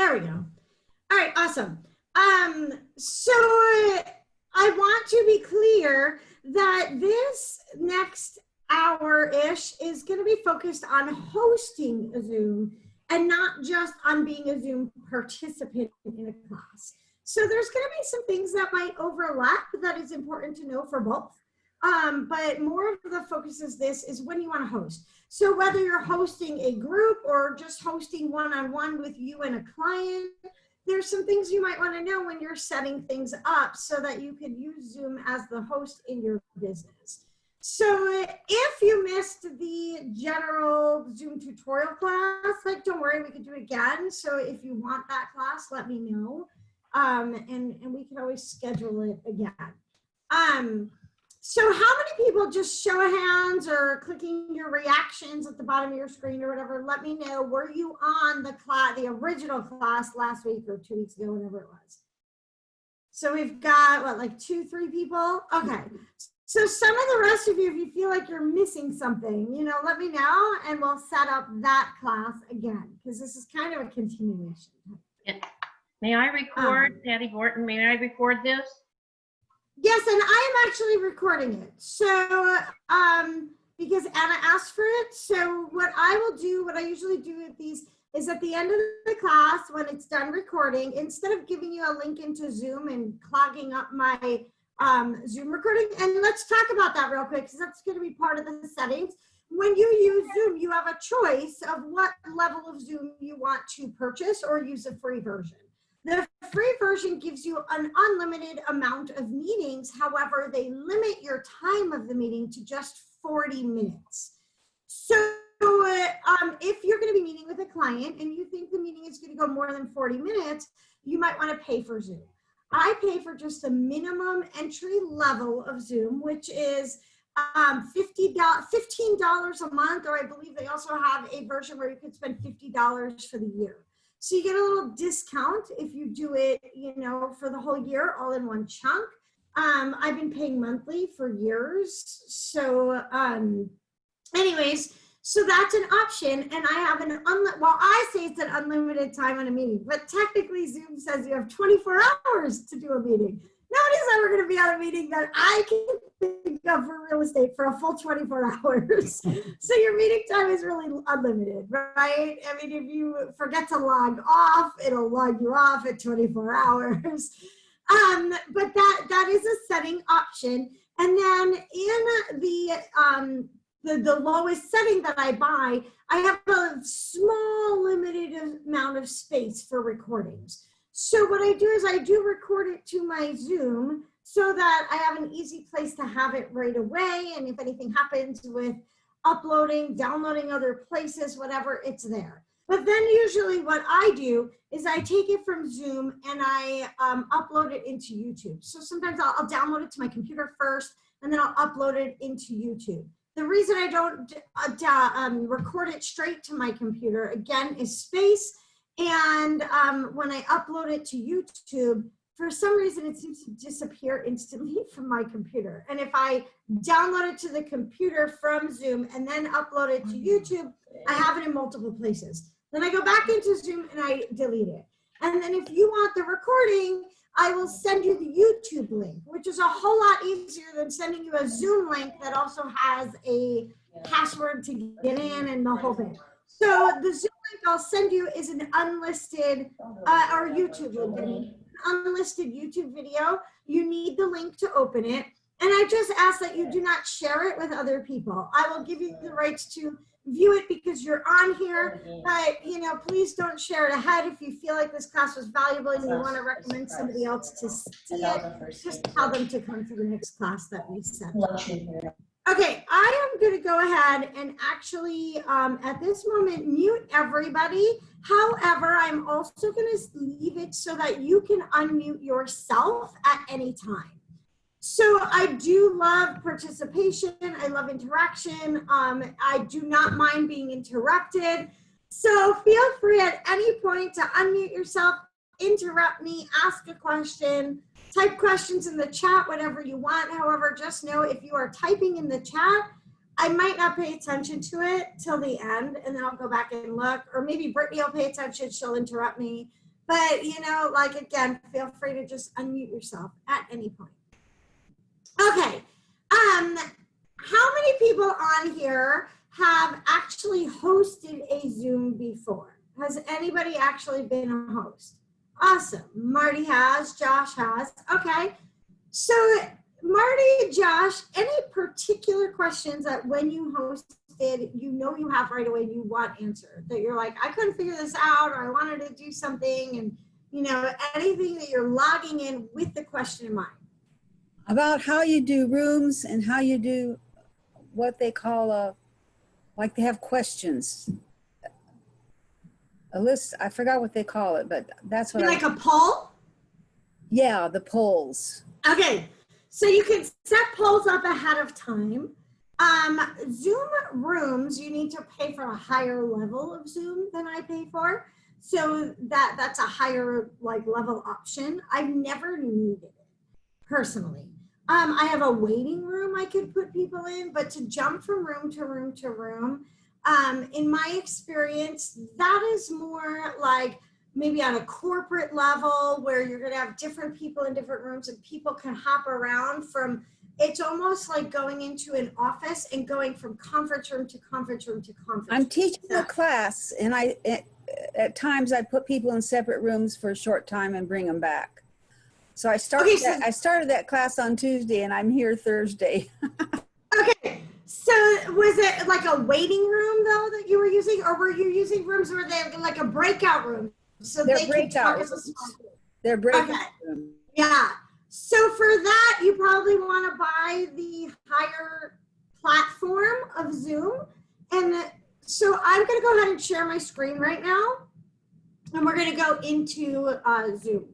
There we go. All right, awesome. So I want to be clear that this next hour-ish is going to be focused on hosting a Zoom and not just on being a Zoom participant in a class. So there's going to be some things that might overlap that is important to know for both. But more of the focus is when you want to host. So whether you're hosting a group or just hosting one-on-one with you and a client, there's some things you might want to know when you're setting things up so that you can use Zoom as the host in your business. So if you missed the general Zoom tutorial class, like, don't worry, we can do it again. So if you want that class, let me know. And we can always schedule it again. So how many people, just show of hands or clicking your reactions at the bottom of your screen or whatever, let me know, were you on the class, the original class last week or 2 weeks ago, whatever it was? So we've got, what, like 2-3 people? Okay. So some of the rest of you, if you feel like you're missing something, you know, let me know and we'll set up that class again, because this is kind of a continuation. Yeah. May I record, Patty Borton, may I record this? Yes, and I am actually recording it. So, because Anna asked for it. So what I will do, what I usually do with these is at the end of the class, when it's done recording, instead of giving you a link into Zoom and clogging up my Zoom recording, and let's talk about that real quick, because that's going to be part of the settings. When you use Zoom, you have a choice of what level of Zoom you want to purchase or use a free version. The free version gives you an unlimited amount of meetings. However, they limit your time of the meeting to just 40 minutes. So if you're going to be meeting with a client and you think the meeting is going to go more than 40 minutes, you might want to pay for Zoom. I pay for just the minimum entry level of Zoom, which is $15 a month, or I believe they also have a version where you could spend $50 for the year. So you get a little discount if you do it, you know, for the whole year, all in one chunk. I've been paying monthly for years. So anyways, so that's an option. And I have an, well, I say it's an unlimited time on a meeting, but technically Zoom says you have 24 hours to do a meeting. Nobody's ever going to be on a meeting that I can think of for real estate for a full 24 hours. So your meeting time is really unlimited, right? I mean, if you forget to log off, it'll log you off at 24 hours. But that is a setting option. And then in the lowest setting that I buy, I have a small limited amount of space for recordings. So what I do is I do record it to my Zoom so that I have an easy place to have it right away. And if anything happens with uploading, downloading other places, whatever, it's there. But then usually what I do is I take it from Zoom and I upload it into YouTube. So sometimes I'll download it to my computer first and then I'll upload it into YouTube. The reason I don't record it straight to my computer, again, is space. And when I upload it to YouTube, for some reason, it seems to disappear instantly from my computer. And if I download it to the computer from Zoom and then upload it to YouTube, I have it in multiple places. Then I go back into Zoom and I delete it. And then if you want the recording, I will send you the YouTube link, which is a whole lot easier than sending you a Zoom link that also has a password to get in and the whole thing. So the Zoom link I'll send you is an unlisted, or YouTube link, an unlisted YouTube video. You need the link to open it. And I just ask that you do not share it with other people. I will give you the rights to view it because you're on here, but you know, please don't share it ahead. If you feel like this class was valuable and you want to recommend somebody else to see it, just tell them to come to the next class that we set. Okay, I am going to go ahead and actually, at this moment, mute everybody. However, I'm also going to leave it so that you can unmute yourself at any time. So I do love participation. I love interaction. I do not mind being interrupted. So feel free at any point to unmute yourself, interrupt me, ask a question, type questions in the chat, whatever you want. However, just know if you are typing in the chat, I might not pay attention to it till the end, and then I'll go back and look. Or maybe Brittany will pay attention, she'll interrupt me. But, you know, like, again, feel free to just unmute yourself at any point. Okay. How many people on here have actually hosted a Zoom before? Has anybody actually been a host? Awesome. Marty has, Josh has. Okay. So Marty, Josh, any particular questions that when you hosted, you know you have right away, you want answered, that you're like, I couldn't figure this out, or I wanted to do something, and, you know, anything that you're logging in with the question in mind? About how you do rooms and how you do what they call like they have questions. A list, I forgot what they call it, but that's what Like a poll? Yeah, the polls. Okay, so you can set polls up ahead of time. Zoom rooms, you need to pay for a higher level of Zoom than I pay for. So that's a higher like level option. I've never needed it personally. I have a waiting room I could put people in, but to jump from room to room to room, in my experience, that is more like maybe on a corporate level where you're going to have different people in different rooms and people can hop around from, it's almost like going into an office and going from conference room to conference room to conference room. I'm teaching a class, and at times I put people in separate rooms for a short time and bring them back. So I started that class on Tuesday, and I'm here Thursday. Okay, so was it like a waiting room though that you were using, or were you using rooms where they have like a breakout room so They're they can talk as a small group? They're breakout rooms. Yeah. So for that, you probably want to buy the higher platform of Zoom. And so I'm going to go ahead and share my screen right now, and we're going to go into Zoom.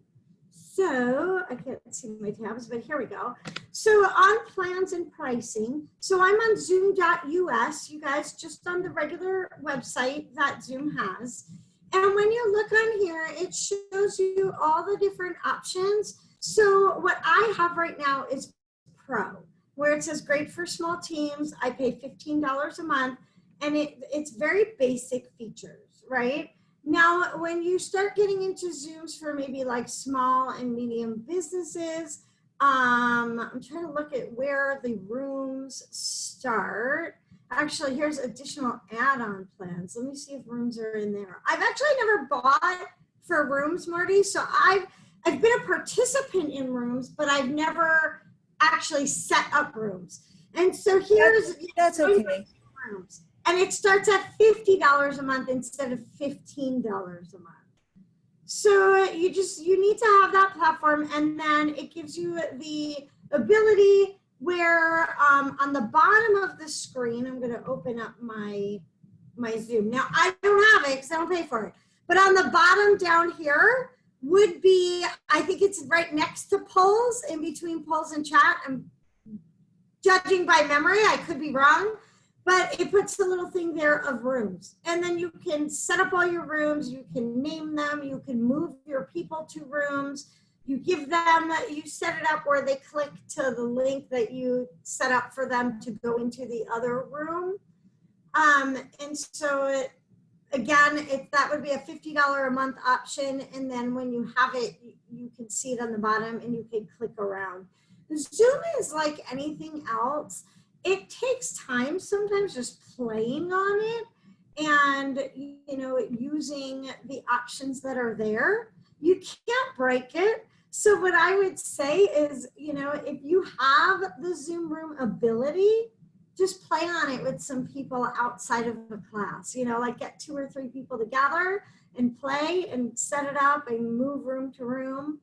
So I can't see my tabs, but here we go. So on plans and pricing, so I'm on zoom.us, you guys, just on the regular website that Zoom has. And when you look on here, it shows you all the different options. So what I have right now is Pro, where it says great for small teams. I pay $15 a month, and it's very basic features, right? Now, when you start getting into Zooms for maybe like small and medium businesses, I'm trying to look at where the rooms start. Actually, here's additional add-on plans. Let me see if rooms are in there. I've actually never bought for rooms, Marty. So I've been a participant in rooms, but I've never actually set up rooms. And so here's that's okay. Rooms. And it starts at $50 a month instead of $15 a month. So you need to have that platform, and then it gives you the ability where on the bottom of the screen, I'm going to open up my Zoom. Now, I don't have it because I don't pay for it. But on the bottom down here would be, I think it's right next to polls, in between polls and chat. I'm judging by memory. I could be wrong. But it puts the little thing there of rooms. And then you can set up all your rooms. You can name them. You can move your people to rooms. You give them, you set it up where they click to the link that you set up for them to go into the other room. And so, that would be a $50 a month option. And then when you have it, you can see it on the bottom and you can click around. Zoom is like anything else. It takes time sometimes just playing on it and, you know, using the options that are there. You can't break it. So what I would say is, you know, if you have the Zoom room ability, just play on it with some people outside of the class, you know, like get 2 or 3 people together and play and set it up and move room to room.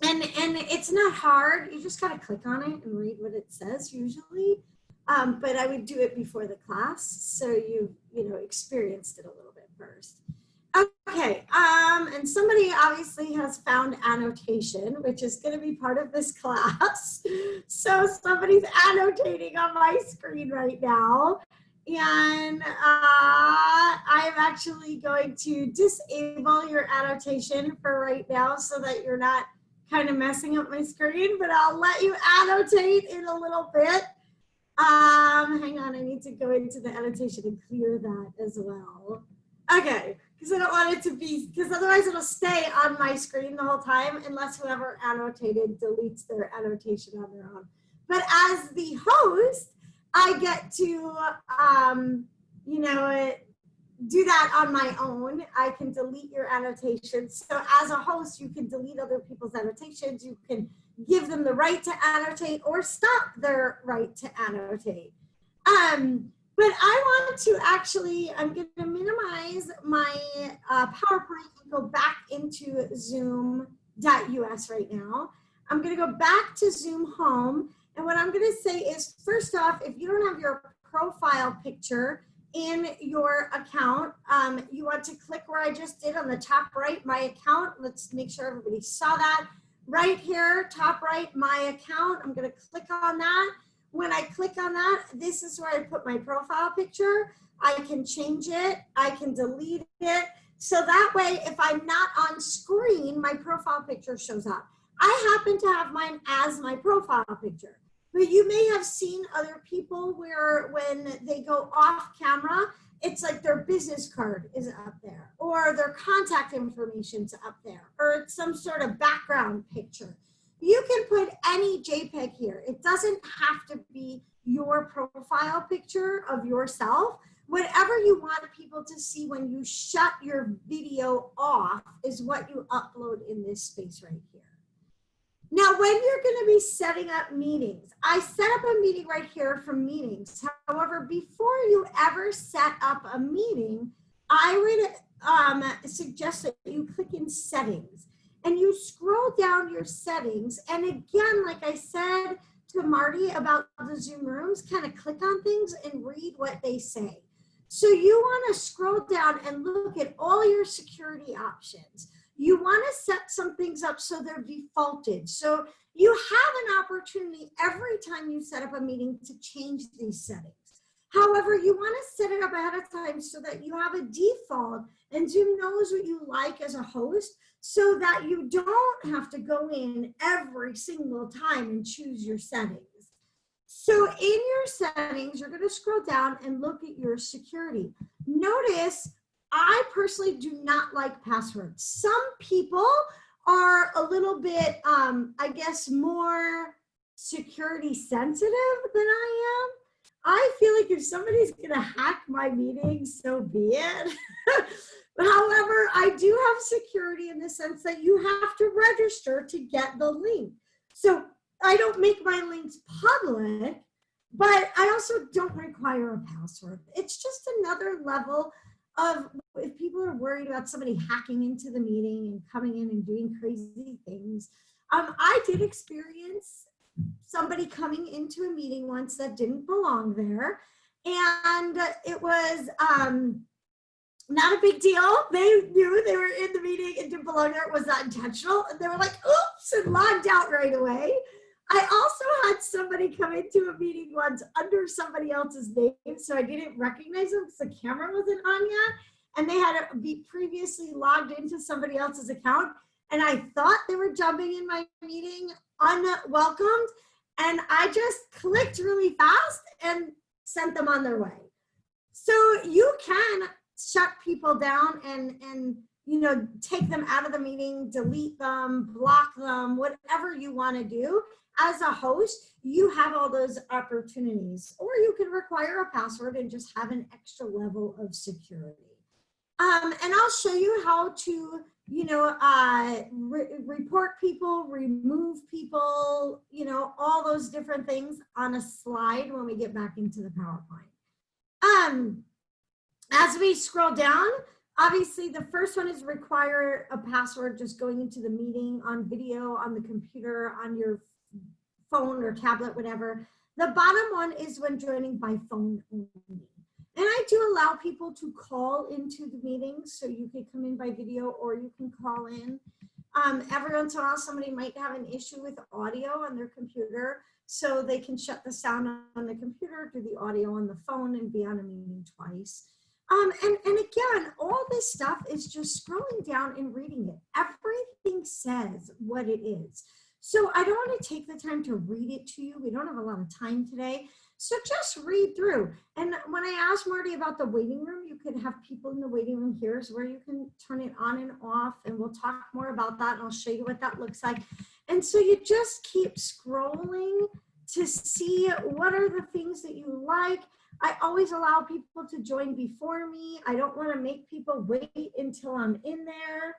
And it's not hard. You just got to click on it and read what it says usually. But I would do it before the class, so you experienced it a little bit first. Okay, and somebody obviously has found annotation, which is going to be part of this class. So somebody's annotating on my screen right now. And I'm actually going to disable your annotation for right now so that you're not kind of messing up my screen, but I'll let you annotate in a little bit. Hang on, I need to go into the annotation and clear that as well. Okay, because I don't want it to be, because otherwise it'll stay on my screen the whole time unless whoever annotated deletes their annotation on their own. But as the host, I get to, you know, do that on my own. I can delete your annotations. So as a host, you can delete other people's annotations. You can give them the right to annotate or stop their right to annotate. But I want to actually, I'm going to minimize my PowerPoint and go back into Zoom.us right now. I'm going to go back to Zoom Home. And what I'm going to say is, first off, if you don't have your profile picture in your account, you want to click where I just did on the top right, my account. Let's make sure everybody saw that. Right here, top right, my account. I'm going to click on that. When I click on that, this is where I put my profile picture. I can change it. I can delete it. So that way, if I'm not on screen, my profile picture shows up. I happen to have mine as my profile picture. But you may have seen other people where when they go off camera, it's like their business card is up there, or their contact information's up there, or it's some sort of background picture. You can put any JPEG here. It doesn't have to be your profile picture of yourself. Whatever you want people to see when you shut your video off is what you upload in this space right here. Now, when you're going to be setting up meetings, I set up a meeting right here for meetings. However, before you ever set up a meeting, I would suggest that you click in settings and you scroll down your settings. And again, like I said to Marty about the Zoom rooms, kind of click on things and read what they say. So you want to scroll down and look at all your security options. You want to set some things up so they're defaulted. So you have an opportunity every time you set up a meeting to change these settings. However, you want to set it up ahead of time so that you have a default and Zoom knows what you like as a host so that you don't have to go in every single time and choose your settings. So in your settings, you're going to scroll down and look at your security. Notice I personally do not like passwords. Some people are a little bit, I guess, more security sensitive than I am. I feel like if somebody's going to hack my meetings, so be it. However, I do have security in the sense that you have to register to get the link. So I don't make my links public, but I also don't require a password. It's just another level of if people are worried about somebody hacking into the meeting and coming in and doing crazy things. I did experience somebody coming into a meeting once that didn't belong there. And it was not a big deal. They knew they were in the meeting and didn't belong there. It was not intentional. And they were like, oops, and logged out right away. I also had somebody come into a meeting once under somebody else's name, so I didn't recognize them because the camera wasn't on yet, and they had to be previously logged into somebody else's account, and I thought they were jumping in my meeting unwelcomed, and I just clicked really fast and sent them on their way. So you can shut people down and you know, take them out of the meeting, delete them, block them, whatever you want to do. As a host, you have all those opportunities, or you can require a password and just have an extra level of security. And I'll show you how to, you know, report people, remove people, you know, all those different things on a slide when we get back into the PowerPoint. As we scroll down, obviously the first one is require a password, just going into the meeting on video, on the computer, on your phone or tablet, whatever. The bottom one is when joining by phone only. And I do allow people to call into the meetings, so you can come in by video or you can call in. Every once in a while, somebody might have an issue with audio on their computer, so they can shut the sound on the computer, do the audio on the phone, and be on a meeting twice. And again, all this stuff is just scrolling down and reading it. Everything says what it is. So I don't want to take the time to read it to you. We don't have a lot of time today. So just read through. And when I asked Marty about the waiting room, you can have people in the waiting room. Here's where you can turn it on and off, and we'll talk more about that, and I'll show you what that looks like. And so you just keep scrolling to see what are the things that you like. I always allow people to join before me. I don't want to make people wait until I'm in there.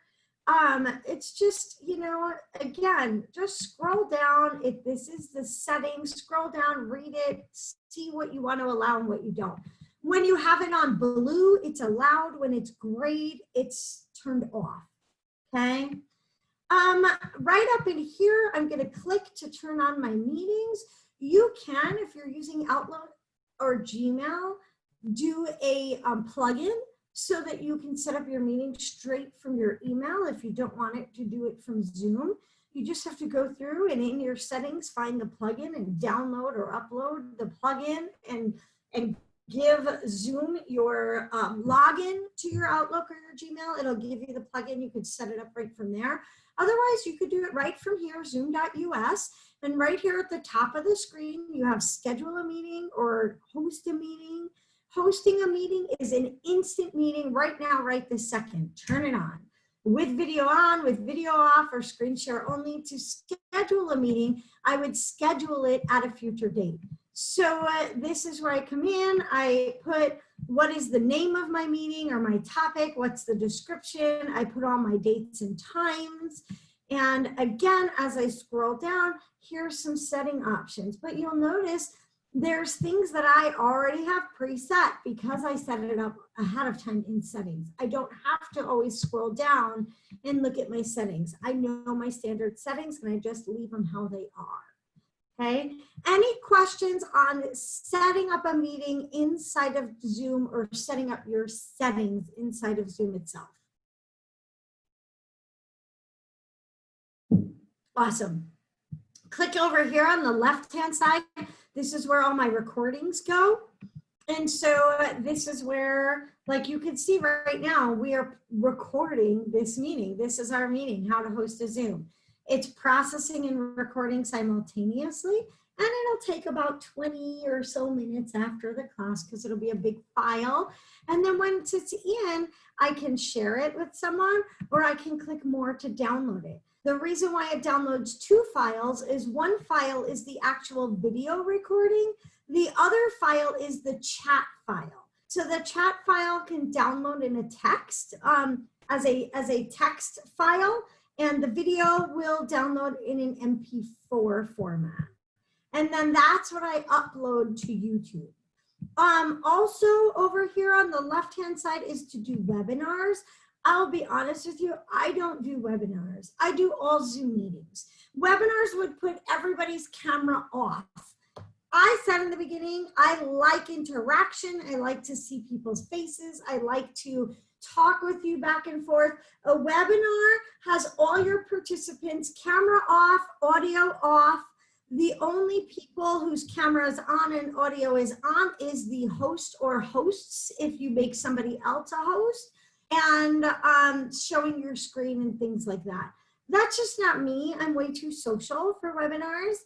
It's just, you know, again, just scroll down. If this is the settings, scroll down, read it, see what you want to allow and what you don't. When you have it on blue, it's allowed. When it's grayed, it's turned off, okay? Right up in here, I'm going to click to turn on my meetings. You can, if you're using Outlook or Gmail, do a plugin so that you can set up your meeting straight from your email if you don't want it to do it from Zoom. You just have to go through and in your settings, find the plugin and download or upload the plugin and give Zoom your login to your Outlook or your Gmail. It'll give you the plugin. You could set it up right from there. Otherwise, you could do it right from here, zoom.us. And right here at the top of the screen, you have schedule a meeting or host a meeting. Hosting a meeting is an instant meeting right now, right this second. Turn it on. With video on, with video off, or screen share only. To schedule a meeting, I would schedule it at a future date. So this is where I come in. I put what is the name of my meeting or my topic, what's the description. I put all my dates and times. And again, as I scroll down, here's some setting options. But you'll notice there's things that I already have preset because I set it up ahead of time in settings. I don't have to always scroll down and look at my settings. I know my standard settings and I just leave them how they are. Okay, any questions on setting up a meeting inside of Zoom or setting up your settings inside of Zoom itself? Awesome. Click over here on the left-hand side. This is where all my recordings go. And so this is where, like you can see right now, we are recording this meeting. This is our meeting, how to host a Zoom. It's processing and recording simultaneously, and it'll take about 20 or so minutes after the class because it'll be a big file. And then once it's in, I can share it with someone or I can click more to download it. The reason why it downloads two files is one file is the actual video recording. The other file is the chat file. So the chat file can download in a text as a text file. And the video will download in an MP4 format. And then that's what I upload to YouTube. Also over here on the left-hand side is to do webinars. I'll be honest with you, I don't do webinars. I do all Zoom meetings. Webinars would put everybody's camera off. I said in the beginning, I like interaction. I like to see people's faces. I like to talk with you back and forth. A webinar has all your participants, camera off, audio off. The only people whose camera is on and audio is on is the host or hosts if you make somebody else a host, and showing your screen and things like that. That's just not me. I'm way too social for webinars.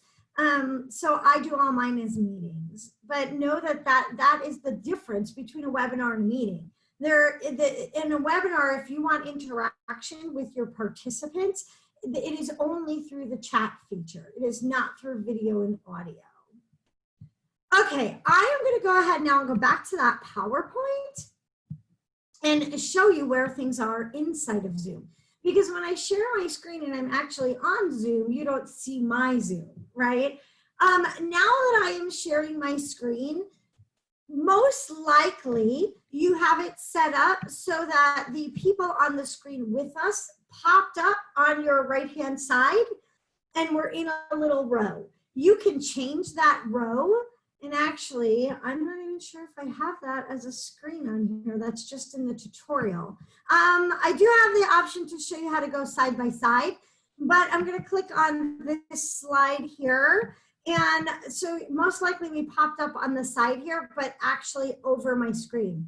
So I do all mine as meetings. But know that is the difference between a webinar and a meeting. In a webinar, if you want interaction with your participants, it is only through the chat feature. It is not through video and audio. Okay, I am going to go ahead now and go back to that PowerPoint and show you where things are inside of Zoom. Because when I share my screen and I'm actually on Zoom, you don't see my Zoom, right? Now that I am sharing my screen, most likely you have it set up so that the people on the screen with us popped up on your right-hand side and we're in a little row. You can change that row, and actually, I'm not even sure if I have that as a screen on here. That's just in the tutorial. I do have the option to show you how to go side by side, but I'm gonna click on this slide here. And so most likely we popped up on the side here, but actually over my screen.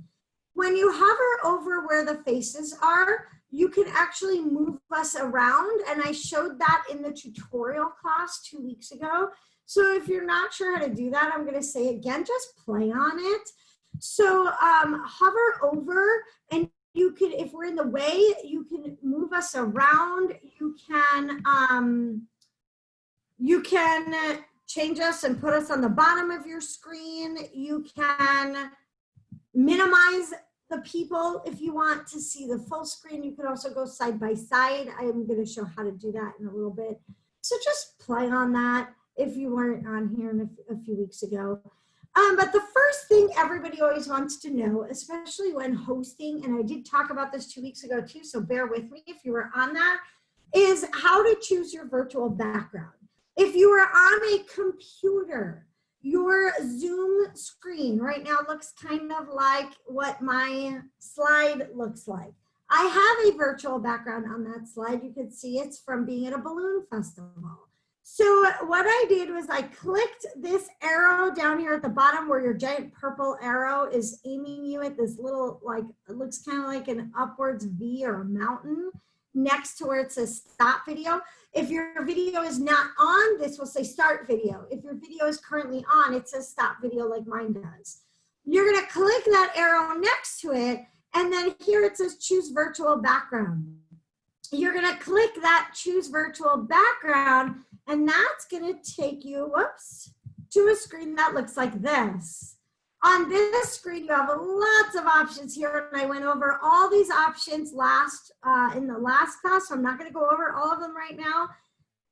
When you hover over where the faces are, you can actually move us around. And I showed that in the tutorial class 2 weeks ago. So if you're not sure how to do that, I'm going to say again, just play on it. So hover over, and you can, if we're in the way, you can move us around. You can change us and put us on the bottom of your screen. You can minimize the people if you want to see the full screen. You can also go side by side. I am going to show how to do that in a little bit. So just play on that if you weren't on here a few weeks ago. But the first thing everybody always wants to know, especially when hosting, and I did talk about this 2 weeks ago too, so bear with me if you were on that, is how to choose your virtual background. If you are on a computer, your Zoom screen right now looks kind of like what my slide looks like. I have a virtual background on that slide. You can see it's from being at a balloon festival. So what I did was I clicked this arrow down here at the bottom where your giant purple arrow is aiming you at this little, like, it looks kind of like an upwards V or a mountain next to where it says stop video. If your video is not on, this will say start video. If your video is currently on, it says stop video like mine does. You're gonna click that arrow next to it, and then here it says choose virtual background. You're gonna click that choose virtual background, and that's gonna take you, whoops, to a screen that looks like this. On this screen, you have lots of options here, and I went over all these options in the last class, so I'm not gonna go over all of them right now.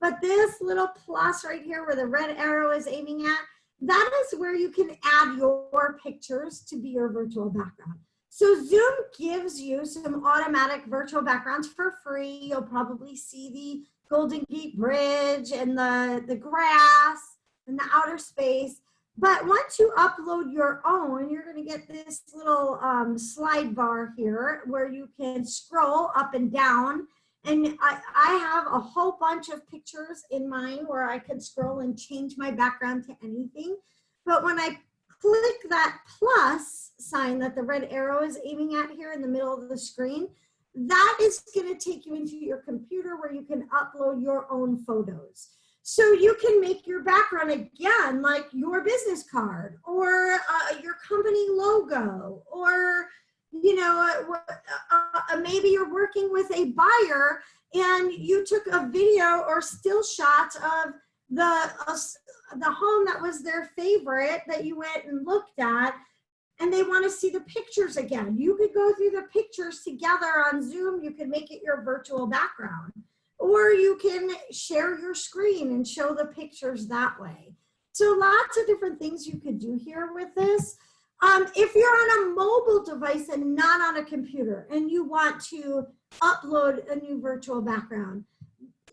But this little plus right here where the red arrow is aiming at, that is where you can add your pictures to be your virtual background. So Zoom gives you some automatic virtual backgrounds for free. You'll probably see the Golden Gate Bridge and the grass and the outer space. But once you upload your own, you're going to get this little slide bar here where you can scroll up and down. And I have a whole bunch of pictures in mine where I can scroll and change my background to anything. But when I click that plus sign that the red arrow is aiming at here in the middle of the screen, that is going to take you into your computer where you can upload your own photos. So you can make your background again, like your business card or your company logo, or, you know, maybe you're working with a buyer and you took a video or still shots of the home that was their favorite that you went and looked at, and they want to see the pictures again. You could go through the pictures together on Zoom. You could make it your virtual background. Or you can share your screen and show the pictures that way. So lots of different things you could do here with this. If you're on a mobile device and not on a computer and you want to upload a new virtual background,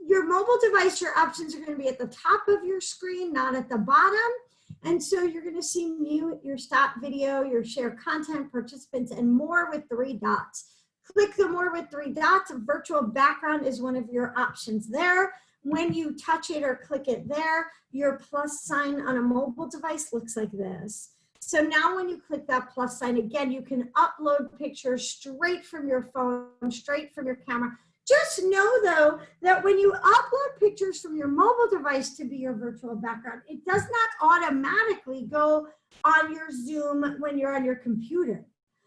your mobile device, your options are going to be at the top of your screen, not at the bottom. And so you're going to see mute, your stop video, your share content, participants, and more with 3 dots. Click the more with 3 dots. A virtual background is one of your options there. When you touch it or click it there, your plus sign on a mobile device looks like this. So now when you click that plus sign, again, you can upload pictures straight from your phone, straight from your camera. Just know though, that when you upload pictures from your mobile device to be your virtual background, it does not automatically go on your Zoom when you're on your computer.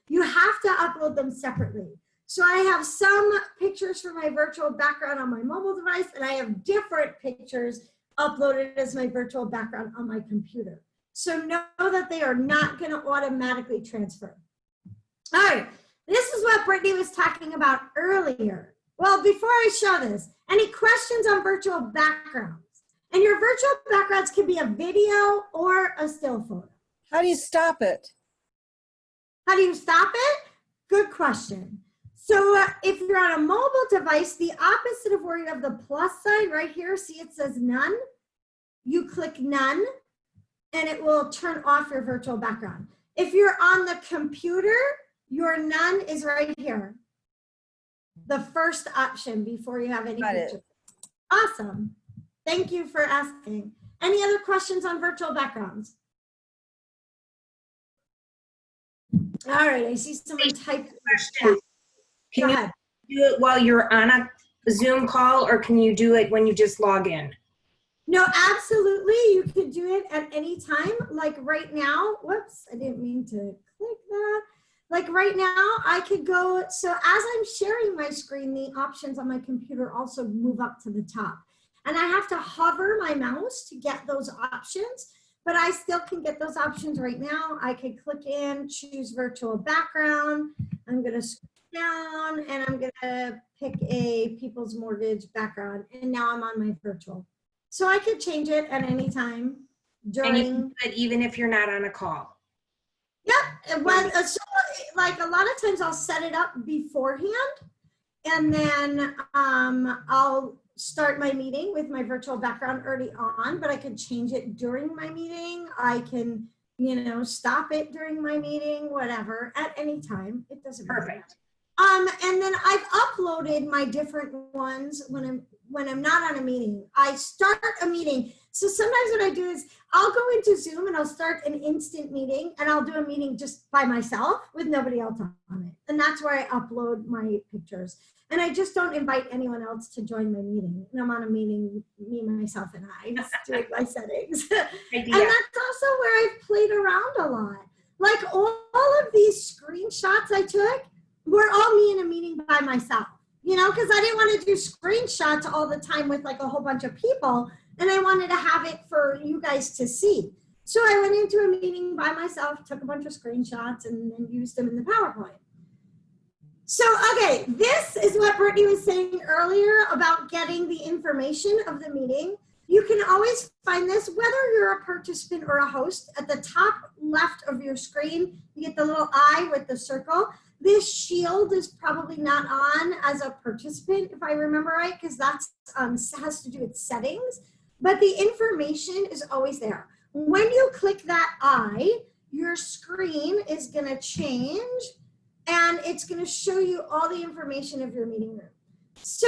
You have to upload them separately. So I have some pictures for my virtual background on my mobile device, and I have different pictures uploaded as my virtual background on my computer. So know that they are not going to automatically transfer. All right, this is what Brittany was talking about earlier. Well, before I show this, any questions on virtual backgrounds? And your virtual backgrounds can be a video or a still photo. How do you stop it? How do you stop it? Good question. So if you're on a mobile device, the opposite of where you have the plus sign right here, see it says none? You click none and it will turn off your virtual background. If you're on the computer, your none is right here. The first option before you have any pictures. Awesome. Thank you for asking. Any other questions on virtual backgrounds? All right, I see someone type. Question. Can you do it while you're on a Zoom call, or can you do it when you just log in? No, absolutely. You can do it at any time. Like right now, whoops, I didn't mean to click that. Like right now, I could go, so as I'm sharing my screen, the options on my computer also move up to the top. And I have to hover my mouse to get those options, but I still can get those options right now. I could click in, choose virtual background. I'm gonna scroll down and I'm gonna pick a People's Mortgage background. And now I'm on my virtual. So I could change it at any time And you can during. do it even if you're not on a call. Yep. So, like a lot of times I'll set it up beforehand and then I'll start my meeting with my virtual background already on, but I could change it during my meeting. I can, stop it during my meeting, whatever, at any time. It doesn't matter. Perfect. And then I've uploaded my different ones when I'm not on a meeting. I start a meeting. So sometimes what I do is I'll go into Zoom and I'll start an instant meeting and I'll do a meeting just by myself with nobody else on it. And that's where I upload my pictures. And I just don't invite anyone else to join my meeting. And I'm on a meeting, me, myself, and I, just doing my settings. And that's also where I've played around a lot. Like all of these screenshots I took were all me in a meeting by myself, because I didn't want to do screenshots all the time with like a whole bunch of people. And I wanted to have it for you guys to see. So I went into a meeting by myself, took a bunch of screenshots, and then used them in the PowerPoint. So, okay, this is what Brittany was saying earlier about getting the information of the meeting. You can always find this, whether you're a participant or a host. At the top left of your screen, you get the little eye with the circle. This shield is probably not on as a participant, if I remember right, because that has to do with settings. But the information is always there. When you click that eye, your screen is going to change and it's going to show you all the information of your meeting room. So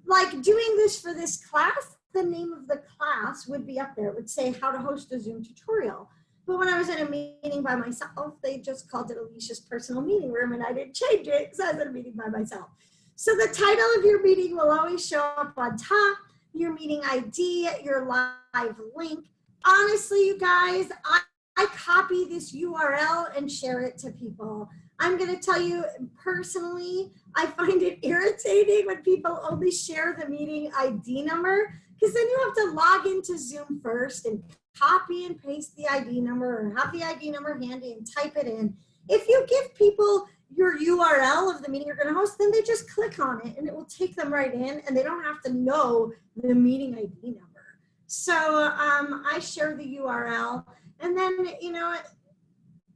like doing this for this class, the name of the class would be up there. It would say how to host a Zoom tutorial. But when I was in a meeting by myself, they just called it Alicia's personal meeting room and I didn't change it because I was in a meeting by myself. So the title of your meeting will always show up on top, your meeting ID, your live link. Honestly, you guys, I copy this URL and share it to people. I'm going to tell you personally, I find it irritating when people only share the meeting ID number, because then you have to log into Zoom first and copy and paste the ID number or have the ID number handy and type it in. If you give people your URL of the meeting you're going to host, then they just click on it and it will take them right in and they don't have to know the meeting ID number. So I share the URL and then,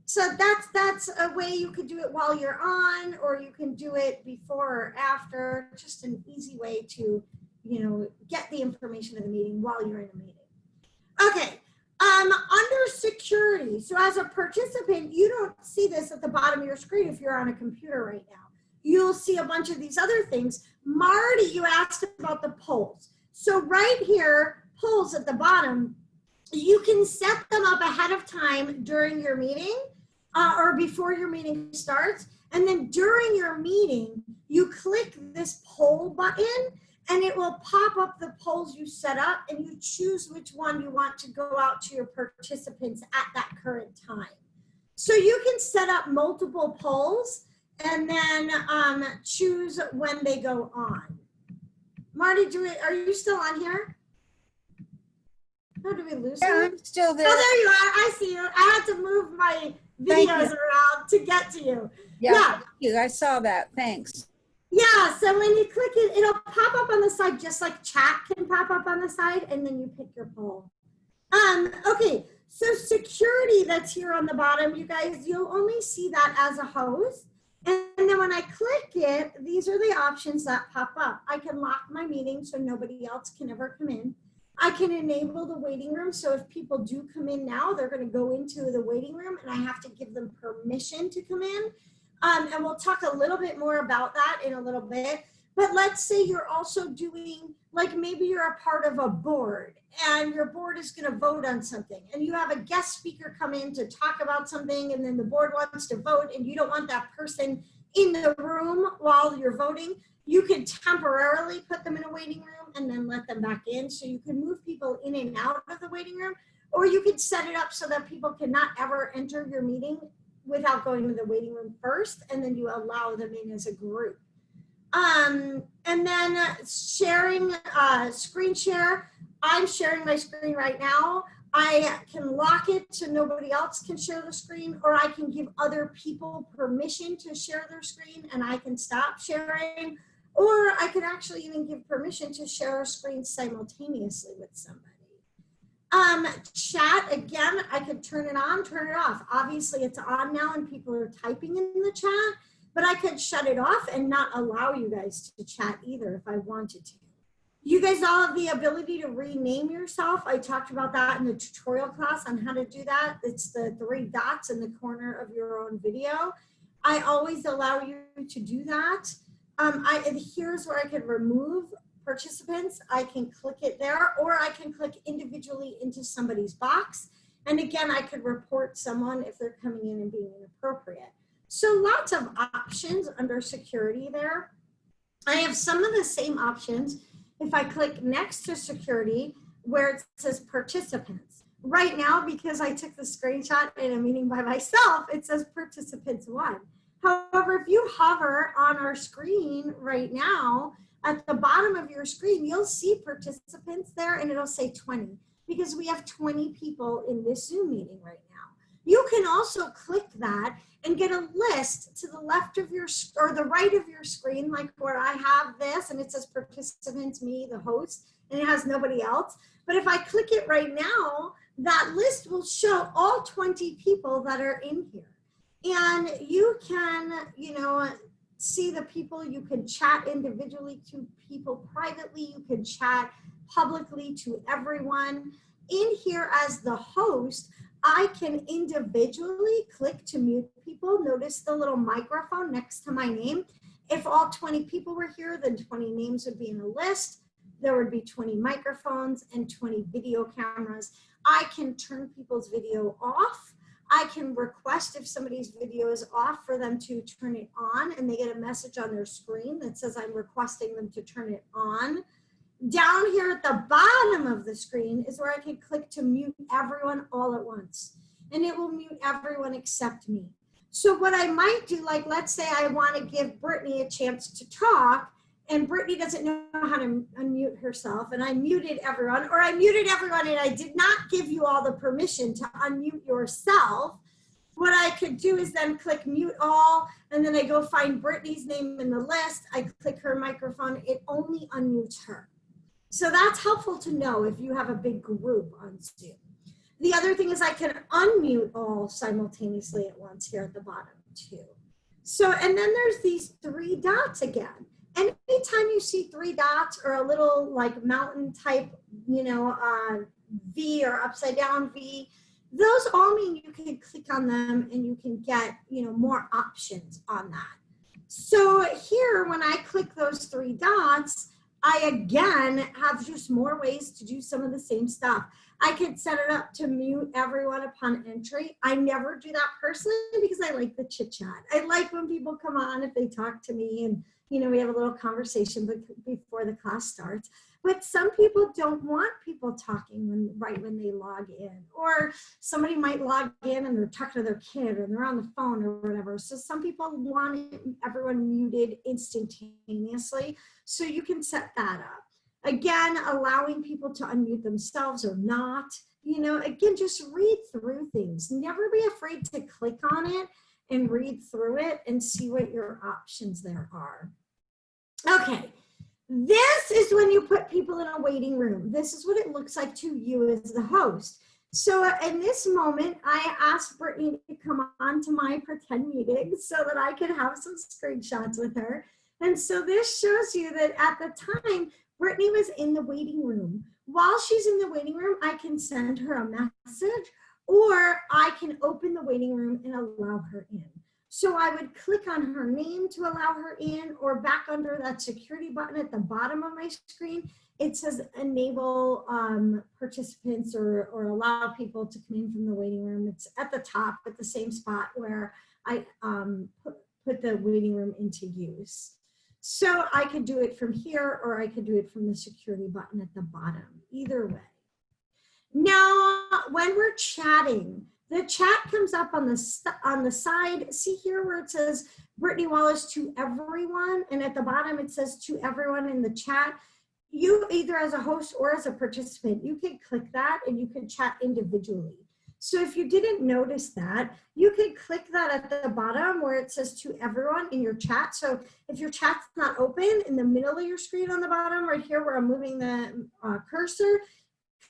so that's a way you could do it while you're on, or you can do it before or after, just an easy way to, get the information of the meeting while you're in a meeting. Okay, under security, so as a participant, you don't see this at the bottom of your screen if you're on a computer right now. You'll see a bunch of these other things. Marty, you asked about the polls. So right here, polls at the bottom, you can set them up ahead of time during your meeting or before your meeting starts. And then during your meeting, you click this poll button and it will pop up the polls you set up and you choose which one you want to go out to your participants at that current time. So you can set up multiple polls and then choose when they go on. Marty, are you still on here? Oh, did we lose you? Yeah, I'm still there. Oh, there you are. I see you. I had to move my videos around to get to you. Yeah. Thank you. I saw that. Thanks. Yeah, so when you click it, it'll pop up on the side just like chat can pop up on the side, and then you pick your poll. Okay, so security that's here on the bottom, you guys, you'll only see that as a host. And then when I click it, these are the options that pop up. I can lock my meeting so nobody else can ever come in. I can enable the waiting room. So if people do come in now, they're going to go into the waiting room and I have to give them permission to come in. And we'll talk a little bit more about that in a little bit. But let's say you're also doing, like maybe you're a part of a board and your board is going to vote on something and you have a guest speaker come in to talk about something and then the board wants to vote and you don't want that person in the room while you're voting. You can temporarily put them in a waiting room and then let them back in. So you can move people in and out of the waiting room, or you could set it up so that people cannot ever enter your meeting without going to the waiting room first, and then you allow them in as a group. And then sharing, screen share. I'm sharing my screen right now. I can lock it so nobody else can share the screen, or I can give other people permission to share their screen and I can stop sharing, or I could actually even give permission to share a screen simultaneously with somebody. Chat, again, I could turn it on, turn it off. Obviously it's on now and people are typing in the chat, but I could shut it off and not allow you guys to chat either if I wanted to. You guys all have the ability to rename yourself. I talked about that in the tutorial class on how to do that. It's the 3 dots in the corner of your own video. I always allow you to do that. Here's where I could remove participants. I can click it there, or I can click individually into somebody's box. And again, I could report someone if they're coming in and being inappropriate. So lots of options under security there. I have some of the same options if I click next to security where it says participants. Right now, because I took the screenshot in a meeting by myself, it says participants 1. However, if you hover on our screen right now, at the bottom of your screen, you'll see participants there and it'll say 20 because we have 20 people in this Zoom meeting right now. You can also click that and get a list to the left of your, or the right of your screen, like where I have this and it says participants, me, the host, and it has nobody else. But if I click it right now, that list will show all 20 people that are in here. And you can, see the people. You can chat individually to people privately. You can chat publicly to everyone. In here as the host, I can individually click to mute people. Notice the little microphone next to my name. If all 20 people were here, then 20 names would be in a list. There would be 20 microphones and 20 video cameras. I can turn people's video off. I can request if somebody's video is off for them to turn it on, and they get a message on their screen that says I'm requesting them to turn it on. Down here at the bottom of the screen is where I can click to mute everyone all at once, and it will mute everyone except me. So what I might do, like let's say I want to give Brittany a chance to talk, and Brittany doesn't know how to unmute herself, and I muted everyone, or I muted everyone and I did not give you all the permission to unmute yourself. What I could do is then click mute all, and then I go find Brittany's name in the list. I click her microphone, it only unmutes her. So that's helpful to know if you have a big group on Zoom. The other thing is I can unmute all simultaneously at once here at the bottom too. So, and then there's these 3 dots again. Anytime you see 3 dots or a little like mountain type, V or upside down V, those all mean you can click on them and you can get, more options on that. So here, when I click those 3 dots, I again have just more ways to do some of the same stuff. I could set it up to mute everyone upon entry. I never do that personally because I like the chit chat. I like when people come on, if they talk to me and we have a little conversation before the class starts. But some people don't want people talking right when they log in, or somebody might log in and they're talking to their kid or they're on the phone or whatever. So some people want everyone muted instantaneously. So you can set that up. Again, allowing people to unmute themselves or not. Again, just read through things. Never be afraid to click on it and read through it and see what your options there are. Okay, this is when you put people in a waiting room. This is what it looks like to you as the host. So in this moment, I asked Brittany to come on to my pretend meeting so that I could have some screenshots with her. And so this shows you that at the time, Brittany was in the waiting room. While she's in the waiting room, I can send her a message, or I can open the waiting room and allow her in. So I would click on her name to allow her in, or back under that security button at the bottom of my screen, it says enable participants or allow people to come in from the waiting room. It's at the top at the same spot where I put the waiting room into use. So I could do it from here, or I could do it from the security button at the bottom, either way. Now, when we're chatting, The chat comes up on the side. See here where it says Brittany Wallace to everyone, and at the bottom it says to everyone in the chat. You either as a host or as a participant, you can click that and you can chat individually. So if you didn't notice that, you can click that at the bottom where it says to everyone in your chat. So if your chat's not open, in the middle of your screen on the bottom right here where I'm moving the cursor,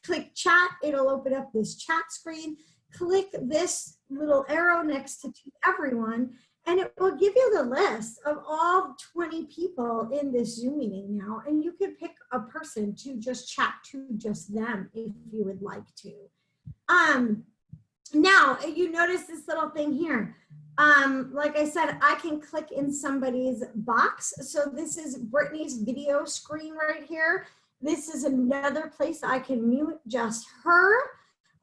click chat, it'll open up this chat screen. Click this little arrow next to everyone, and it will give you the list of all 20 people in this Zoom meeting now, and you can pick a person to just chat to just them if you would like to. Now, you notice this little thing here. Like I said, I can click in somebody's box. So this is Brittany's video screen right here. This is another place I can mute just her.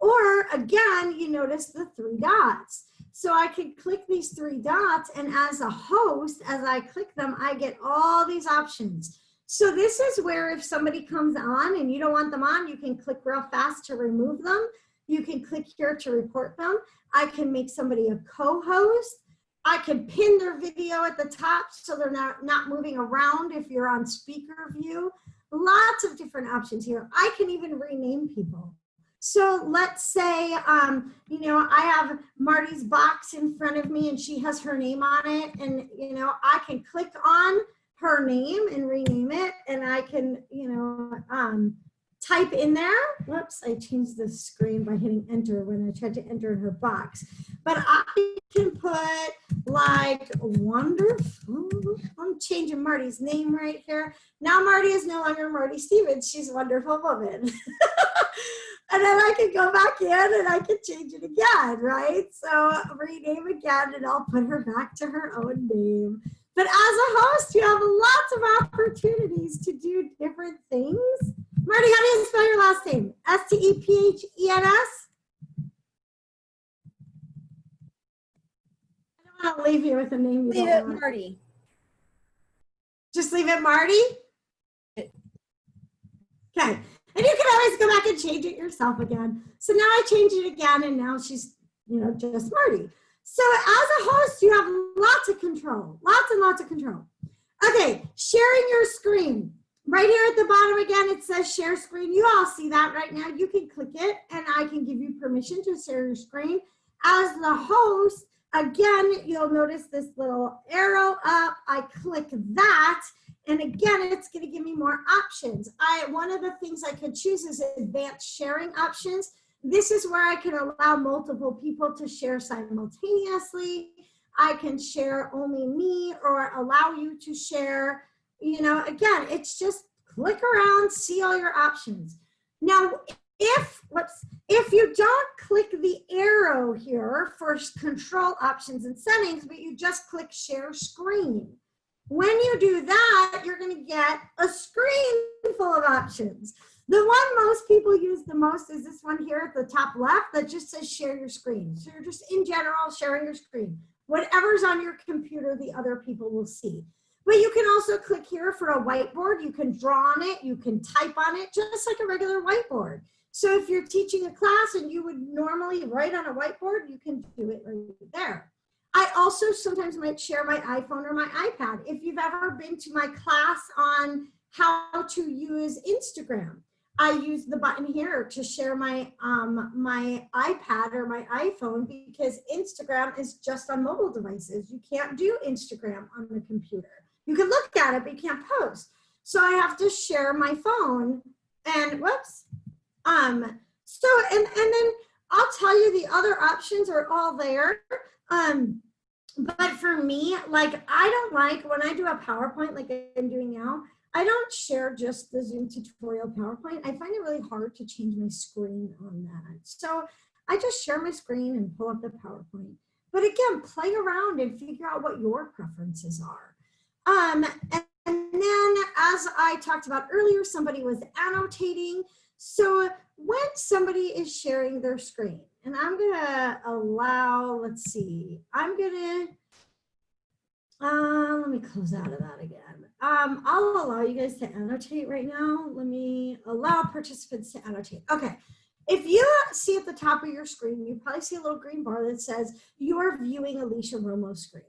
Or again, you notice the 3 dots. So I can click these 3 dots, and as a host, as I click them, I get all these options. So this is where if somebody comes on and you don't want them on, you can click real fast to remove them. You can click here to report them. I can make somebody a co-host. I can pin their video at the top so they're not moving around if you're on speaker view. Lots of different options here. I can even rename people. So let's say, you know, I have Marty's box in front of me and she has her name on it, and, you know, I can click on her name and rename it, and I can, you know, type in there. Whoops, I changed the screen by hitting enter when I tried to enter in her box. But I can put like wonderful. I'm changing Marty's name right here. Now Marty is no longer Marty Stevens. She's a wonderful woman. And then I can go back in and I can change it again, right? So rename again, and I'll put her back to her own name. But as a host, you have lots of opportunities to do different things. Marty, how do you spell your last name? Stephen's? I don't want to leave you with a name you Leave don't it want. Marty. Just leave it Marty? Okay. And you can always go back and change it yourself again. So now I changed it again, and now she's, you know, just Marty. So as a host, you have lots of control, lots and lots of control. Okay, sharing your screen. Right here at the bottom again, it says share screen. You all see that right now. You can click it, and I can give you permission to share your screen. As the host, again, you'll notice this little arrow up. I click that, and again, it's going to give me more options. One of the things I could choose is advanced sharing options. This is where I can allow multiple people to share simultaneously. I can share only me or allow you to share. You know, again, it's just click around, see all your options. Now, if you don't click the arrow here for control options and settings, but you just click share screen, when you do that, you're going to get a screen full of options. The one most people use the most is this one here at the top left that just says share your screen. So you're just in general sharing your screen. Whatever's on your computer, the other people will see. But you can also click here for a whiteboard. You can draw on it. You can type on it just like a regular whiteboard. So if you're teaching a class and you would normally write on a whiteboard, you can do it right there. I also sometimes might share my iPhone or my iPad. If you've ever been to my class on how to use Instagram, I use the button here to share my my iPad or my iPhone, because Instagram is just on mobile devices. You can't do Instagram on the computer. You can look at it, but you can't post. So I have to share my phone, and whoops. So and then I'll tell you the other options are all there. But for me, like, I don't like when I do a PowerPoint like I'm doing now, I don't share just the Zoom tutorial PowerPoint. I find it really hard to change my screen on that. So I just share my screen and pull up the PowerPoint. But again, play around and figure out what your preferences are. And then, as I talked about earlier, somebody was annotating. So when somebody is sharing their screen, and I'm gonna allow, let's see, I'm gonna, let me close out of that again. I'll allow you guys to annotate right now. Let me allow participants to annotate. Okay, If you see at the top of your screen, you probably see a little green bar that says you are viewing Alicia Romo's screen.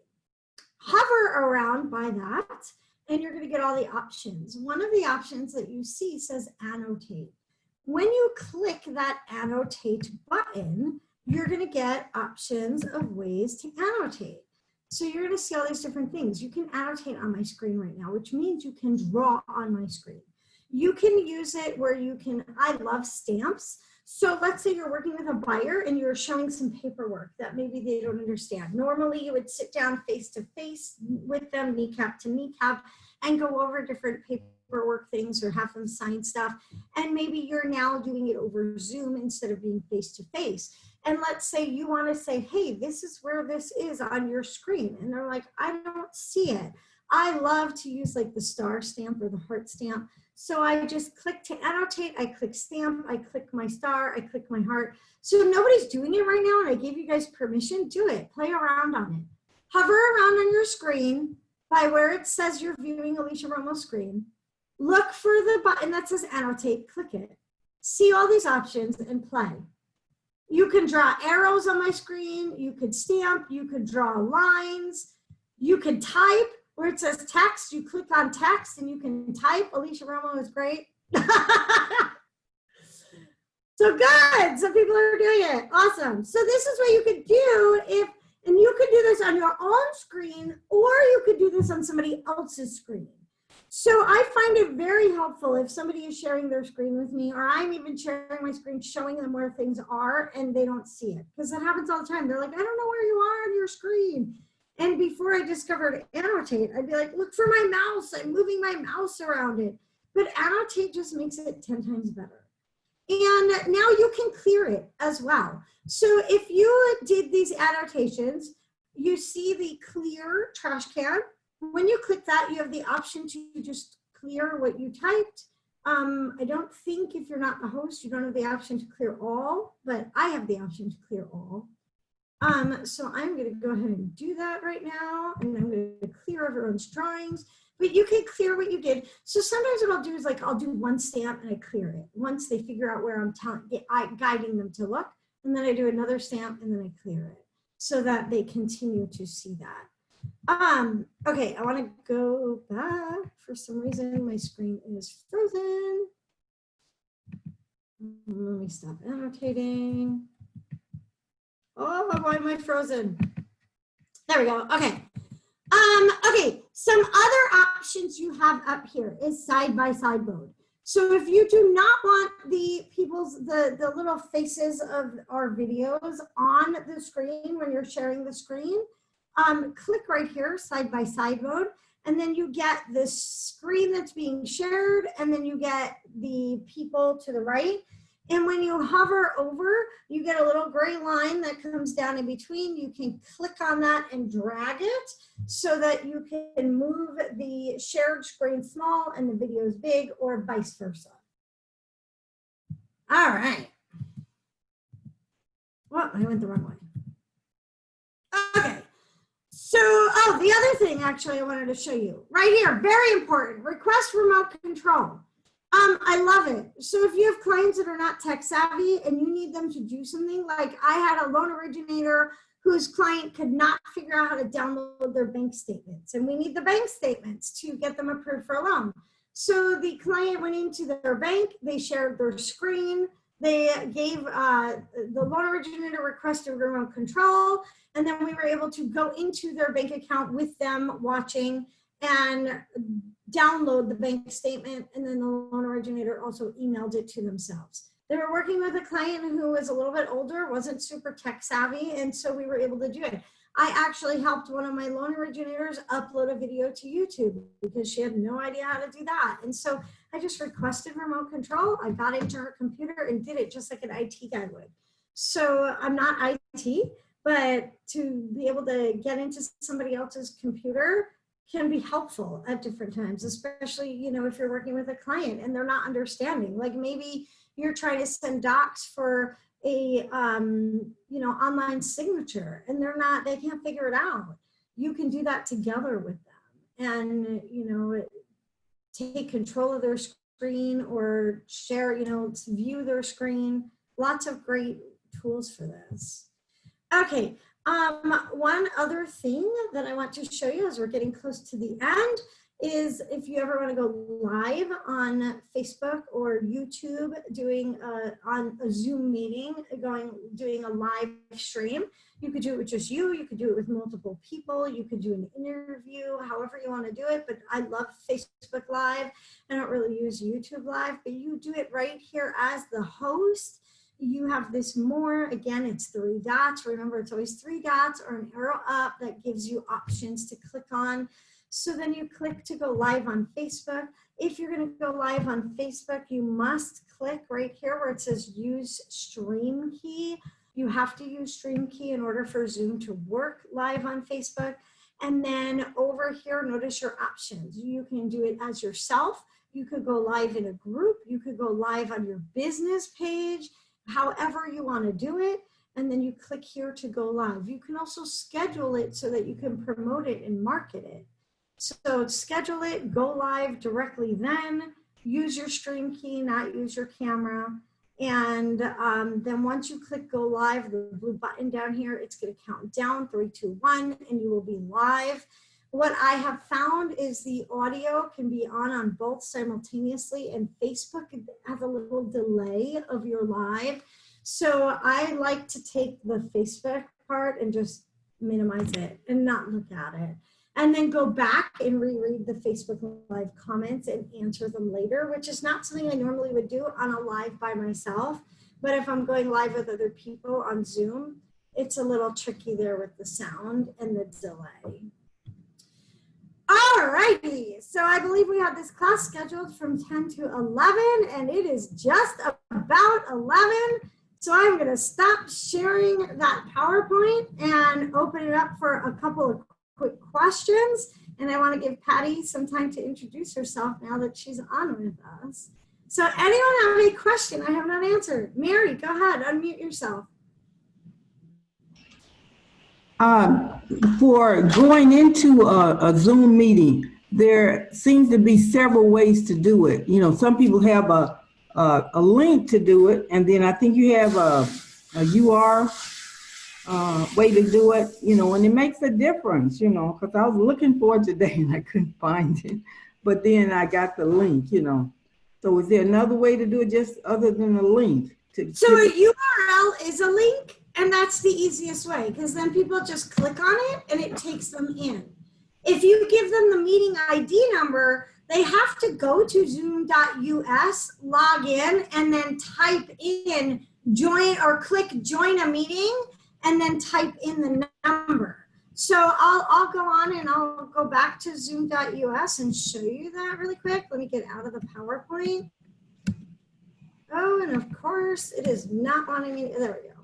Hover around by that, and you're going to get all the options. One of the options that you see says Annotate. When you click that Annotate button, you're going to get options of ways to annotate. So you're going to see all these different things. You can annotate on my screen right now, which means you can draw on my screen. You can use it where you can, I love stamps. So let's say you're working with a buyer and you're showing some paperwork that maybe they don't understand. Normally you would sit down face to face with them, kneecap to kneecap, and go over different paperwork things or have them sign stuff. And maybe you're now doing it over Zoom instead of being face to face. And let's say you want to say, hey, this is where this is on your screen. And they're like, I don't see it. I love to use like the star stamp or the heart stamp. So I just click to annotate, I click stamp, I click my star, I click my heart. So nobody's doing it right now and I gave you guys permission, do it, play around on it. Hover around on your screen by where it says you're viewing Alicia Romo's screen. Look for the button that says annotate, click it. See all these options and play. You can draw arrows on my screen, you could stamp, you could draw lines, you could type. Where it says text, you click on text and you can type. Alicia Romo is great. So good, some people are doing it, awesome. So this is what you could do and you could do this on your own screen or you could do this on somebody else's screen. So I find it very helpful if somebody is sharing their screen with me or I'm even sharing my screen, showing them where things are and they don't see it. Because that happens all the time. They're like, I don't know where you are on your screen. And before I discovered Annotate, I'd be like, look for my mouse. I'm moving my mouse around it. But Annotate just makes it 10 times better. And now you can clear it as well. So if you did these annotations, you see the clear trash can. When you click that, you have the option to just clear what you typed. I don't think if you're not the host, you don't have the option to clear all, but I have the option to clear all. So I'm going to go ahead and do that right now, and I'm going to clear everyone's drawings, but you can clear what you did. So sometimes what I'll do is like, I'll do one stamp and I clear it once they figure out where I'm guiding them to look. And then I do another stamp and then I clear it so that they continue to see that. Okay, I want to go back. For some reason, my screen is frozen. Let me stop annotating. Oh, why am I frozen? There we go. Okay. Okay. Some other options you have up here is side-by-side mode. So if you do not want the little faces of our videos on the screen when you're sharing the screen, click right here, side-by-side mode, and then you get this screen that's being shared, and then you get the people to the right. And when you hover over, you get a little gray line that comes down in between. You can click on that and drag it so that you can move the shared screen small and the video is big, or vice versa. All right. Well, I went the wrong way. Okay. So, oh, the other thing actually I wanted to show you right here, very important, request remote control. I love it. So if you have clients that are not tech savvy and you need them to do something, like I had a loan originator whose client could not figure out how to download their bank statements, and we need the bank statements to get them approved for a loan. So the client went into their bank, they shared their screen, they gave the loan originator requested remote control, and then we were able to go into their bank account with them watching and download the bank statement, and then the loan originator also emailed it to themselves. They were working with a client who was a little bit older, wasn't super tech savvy, and so we were able to do it. I actually helped one of my loan originators upload a video to YouTube because she had no idea how to do that. And so I just requested remote control. I got into her computer and did it just like an IT guy would. So I'm not IT, but to be able to get into somebody else's computer can be helpful at different times, especially, you know, if you're working with a client and they're not understanding. Like maybe you're trying to send docs for a, you know, online signature and they can't figure it out. You can do that together with them and, you know, take control of their screen or share, you know, view their screen. lots of great tools for this. Okay, one other thing that I want to show you as we're getting close to the end is if you ever want to go live on Facebook or YouTube doing on a Zoom meeting, doing a live stream. You could do it with just you could do it with multiple people, you could do an interview, however you want to do it, but I love Facebook Live. I don't really use YouTube Live, but you do it right here as the host. You have this more, again, it's 3 dots. Remember, it's always 3 dots or an arrow up that gives you options to click on. So then you click to go live on Facebook. If you're going to go live on Facebook, you must click right here where it says use stream key. You have to use stream key in order for Zoom to work live on Facebook. And then over here, notice your options. You can do it as yourself. You could go live in a group. You could go live on your business page, however you want to do it. And then you click here to go live. You can also schedule it so that you can promote it and market it. So schedule it, go live directly then, use your stream key, not use your camera. And then once you click go live, the blue button down here, it's going to count down 3, 2, 1, and you will be live. What I have found is the audio can be on both simultaneously, and Facebook has a little delay of your live. So I like to take the Facebook part and just minimize it and not look at it. And then go back and reread the Facebook Live comments and answer them later, which is not something I normally would do on a live by myself. But if I'm going live with other people on Zoom, it's a little tricky there with the sound and the delay. All righty, so I believe we have this class scheduled from 10 to 11, and it is just about 11. So I'm gonna stop sharing that PowerPoint and open it up for a couple of quick questions. And I want to give Patty some time to introduce herself now that she's on with us. So anyone have any question I have not answered? Mary, go ahead, unmute yourself. For going into a Zoom meeting, there seems to be several ways to do it. You know, some people have a link to do it, and then I think you have a UR way to do it, you know, and it makes a difference, you know, because I was looking for it today and I couldn't find it, but then I got the link, you know. So is there another way to do it just other than a link? So a URL is a link, and that's the easiest way, because then people just click on it and it takes them in. If you give them the meeting ID number, they have to go to zoom.us, log in, and then type in join or click join a meeting, and then type in the number. So I'll go on and I'll go back to zoom.us and show you that really quick. Let me get out of the PowerPoint. Oh, and of course it is not wanting me, there we go.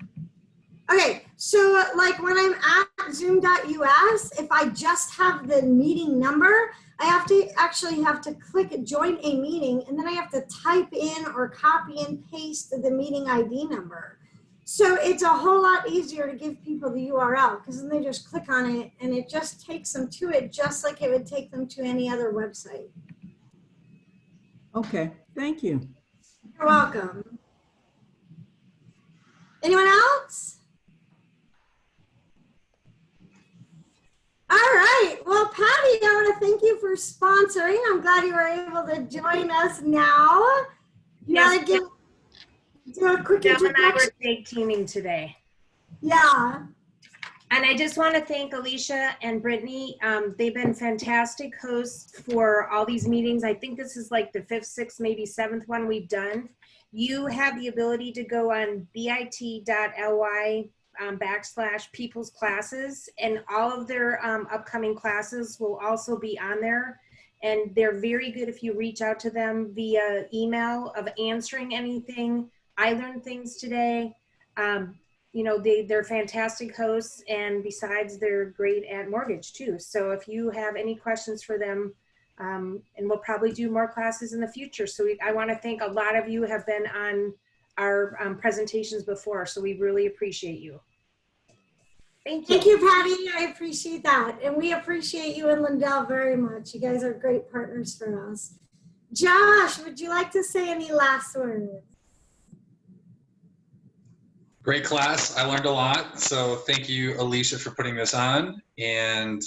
Okay, so like when I'm at zoom.us, if I just have the meeting number, I have to click join a meeting, and then I have to type in or copy and paste the meeting ID number. So it's a whole lot easier to give people the URL, because then they just click on it and it just takes them to it just like it would take them to any other website. Okay, thank you. You're welcome. Anyone else? All right, well, Patty, I want to thank you for sponsoring. I'm glad you were able to join us now. You want to do a quick Deb and I introduction? were tag teaming today. Yeah. And I just want to thank Alicia and Brittany. They've been fantastic hosts for all these meetings. I think this is like the 5th, 6th, maybe 7th one we've done. You have the ability to go on bit.ly /people's classes, and all of their upcoming classes will also be on there. And they're very good if you reach out to them via email of answering anything. I learned things today. You know, they're fantastic hosts, and besides, they're great at mortgage too. So if you have any questions for them, and we'll probably do more classes in the future. So I want to thank a lot of you have been on our presentations before, so we really appreciate you. Thank you. Thank you, Patty. I appreciate that. And we appreciate you and Lindell very much. You guys are great partners for us. Josh, would you like to say any last words? Great class. I learned a lot. So thank you, Alicia, for putting this on. And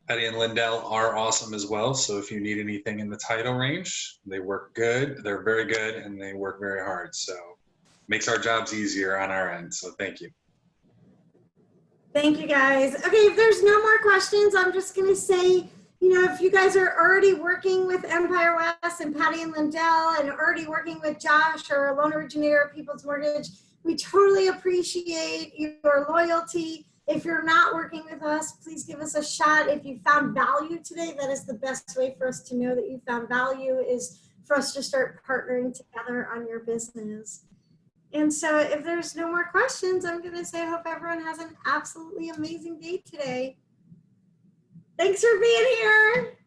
Patty and Lindell are awesome as well. So if you need anything in the title range, they work good. They're very good and they work very hard. So makes our jobs easier on our end. So thank you. Thank you, guys. Okay, if there's no more questions, I'm just going to say, you know, if you guys are already working with Empire West and Patty and Lindell and already working with Josh or Loan Originator People's Mortgage, we totally appreciate your loyalty. If you're not working with us, please give us a shot. If you found value today, that is the best way for us to know that you found value, is for us to start partnering together on your business. And so if there's no more questions, I'm going to say I hope everyone has an absolutely amazing day today. Thanks for being here.